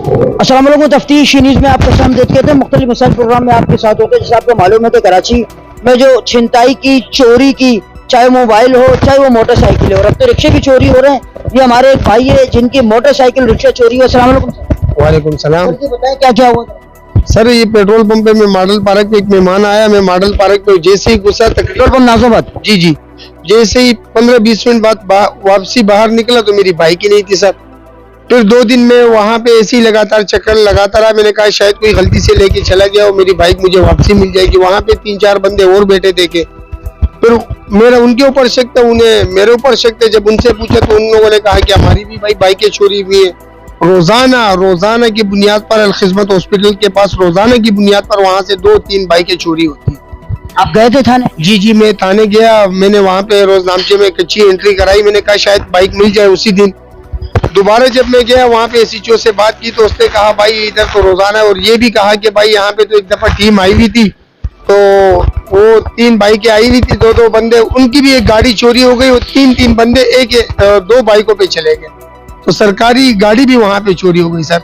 अस्सलाम वालेकुम। तफ्तीश न्यूज़ में आपको खुशामदीद कहते हैं। मुख्तलिफ मसाइल प्रोग्राम में आपके साथ होते हैं। जैसे आपको मालूम है कि कराची में जो छिनताई की, चोरी की, चाहे मोबाइल हो चाहे वो मोटरसाइकिल हो, अब तो रिक्शे भी चोरी हो रहे हैं। ये हमारे एक भाई है जिनकी मोटरसाइकिल रिक्शा चोरी हुआ। अस्सलाम वालेकुम। वालेकुम सलाम। बताएं क्या क्या हुआ सर, ये पेट्रोल पंप पे मैं मॉडल पार्क पे एक मेहमान आया। मैं मॉडल पार्क पे जैसे ही घुसा, पेट्रोल पंप नाज़ोबाद। जी जैसे ही 15-20 मिनट बाद वापसी बाहर निकला तो मेरी बाइक ही नहीं थी सर। फिर 2 दिन में वहाँ पे ऐसे ही लगातार चक्कर लगाता रहा। मैंने कहा शायद कोई गलती से लेके चला गया और मेरी बाइक मुझे वापसी मिल जाएगी। वहाँ पे 3-4 बंदे और बैठे देखे। फिर मेरा उनके ऊपर शक था, उन्हें मेरे ऊपर शक थे। जब उनसे पूछा तो उन लोगों ने कहा कि हमारी भी भाई बाइकें चोरी हुई है। रोजाना की बुनियाद पर अलखिदमत हॉस्पिटल के पास रोजाना की बुनियाद पर वहाँ से 2-3 बाइकें चोरी होती है। आप गए थे थाने? जी मैं थाने गया। मैंने वहाँ पे रोजनामचे में कच्ची एंट्री कराई। मैंने कहा शायद बाइक मिल जाए उसी दिन। दोबारा जब मैं गया वहाँ पे एसएचओ से बात की तो उसने कहा भाई इधर तो रोजाना है, और ये भी कहा कि भाई यहाँ पे तो एक दफा टीम आई हुई थी तो वो 3 बाइकें आई हुई थी, 2-2 बंदे, उनकी भी एक गाड़ी चोरी हो गई और 3-3 बंदे 2 बाइकों पे चले गए। तो सरकारी गाड़ी भी वहाँ पे चोरी हो गई सर।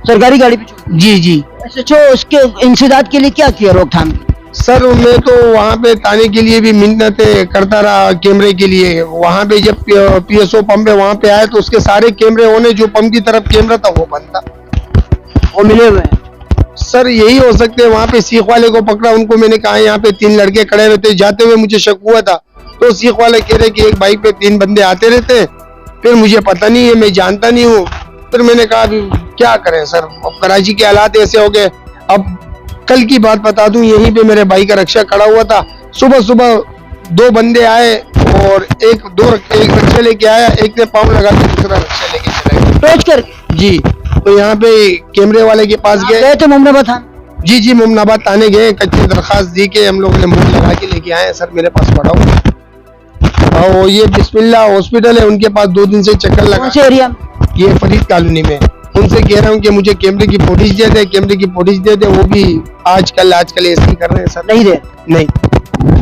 सरकारी गाड़ी पे चोरी? जी। एसएचओ उसके इंसदाद के लिए क्या किया रोकथाम? सर मैं तो वहाँ पे ताने के लिए भी मिन्नतें करता रहा कैमरे के लिए। वहाँ पे जब पीएसओ पंप है वहाँ पे आए तो उसके सारे कैमरे होने, जो पंप की तरफ कैमरा था वो बंद था। वो मिले हुए हैं सर, यही हो सकते हैं। वहाँ पे सीख वाले को पकड़ा, उनको मैंने कहा यहाँ पे 3 लड़के खड़े रहते। जाते हुए मुझे शक हुआ था तो सीख वाले कह रहे कि एक बाइक पे 3 बंदे आते रहते हैं। फिर मुझे पता नहीं है, मैं जानता नहीं हूँ। फिर मैंने कहा अभी क्या करें सर, अब कराची के हालात ऐसे हो गए। अब कल की बात बता दूं, यहीं पे मेरे भाई का रक्षा खड़ा हुआ था। सुबह 2 बंदे आए और एक रक्षा लेके आया, एक ने पाँव लगा के दूसरा रक्षा लेके चला गया टोच कर। जी। तो यहाँ पे कैमरे वाले के पास गए थे मोमनाबाद थाने? जी मोमनाबाद थाने गए। कच्ची दरखास्त दी के हम लोगों ने मुंह लगा के लेके आए सर। मेरे पास पड़ा हुआ और ये बिस्मिल्लाह हॉस्पिटल है, उनके पास 2 दिन से चक्कर लगा। एरिया? ये फरीद कॉलोनी में। उनसे कह रहा हूँ कि मुझे कैमरे की फुटेज दे दे। वो भी आजकल ऐसे ही कर रहे हैं सर। नहीं।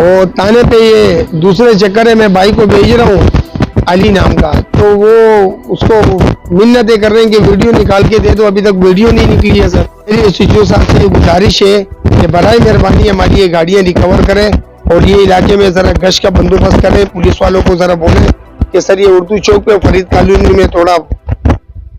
और थाने पे ये दूसरे चक्कर है, मैं भाई को भेज रहा हूँ अली नाम का, तो वो उसको मिन्नतें कर रहे हैं कि वीडियो निकाल के दे दो। अभी तक वीडियो नहीं निकली है सर। मेरी एसएचओ साहब से गुजारिश है कि बराए मेहरबानी हमारी ये गाड़ियाँ रिकवर करें और ये इलाके में जरा गश्त का बंदोबस्त करें। पुलिस वालों को जरा बोले कि सर ये उर्दू चौक पे फरीद कॉलोनी में थोड़ा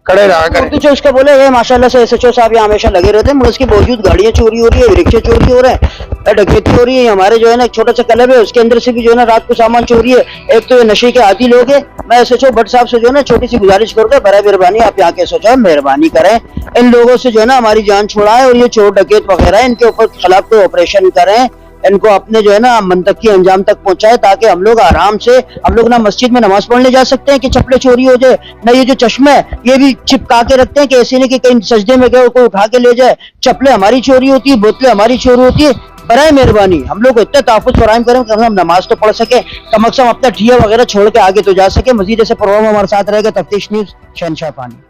खड़े रहा करें। उर्दू चौक का बोले गए। माशाल्लाह से एसएचओ साहब यहाँ हमेशा लगे रहते हैं, मगर इसके बावजूद गाड़ियाँ चोरी हो रही है, रिक्शे चोरी हो रहे हैं, डकैती हो रही है। हमारे जो है ना एक छोटा सा क्लब है, उसके अंदर से भी जो है ना रात को सामान चोरी है। एक तो ये नशे के आदी लोग हैं। मैं एसएचओ भट्ट साहब से जो है ना छोटी सी गुजारिश करूंगा, बराए मेहरबानी आप यहाँ के एसएचओ मेहरबानी करें, इन लोगों से जो है ना हमारी जान छुड़ाएं और ये चोर डकैत वगैरह इनके ऊपर खिलाफ कोई ऑपरेशन करें, इनको अपने जो है ना मंतकी अंजाम तक पहुंचाए, ताकि हम लोग आराम से हम लोग ना मस्जिद में नमाज पढ़ने जा सकते हैं कि चप्पलें चोरी हो जाए ना। ये जो चश्मे है ये भी चिपका के रखते हैं कि ऐसे नहीं कि कहीं सजदे में गए कोई उठा के ले जाए। चप्पलें हमारी चोरी होती है, बोतलें हमारी चोरी होती है। बराए मेहरबानी हम लोग इतना तहफ़्फ़ुज़ फराहम करें कि हम नमाज तो पढ़ सके, कम अज़ कम अपना ठिया वगैरह छोड़ के आगे तो जा सके। मजीद ऐसे प्रोग्राम हमारे साथ रहेगा। तफ्तीश न्यूज़, शहनशाह पानी।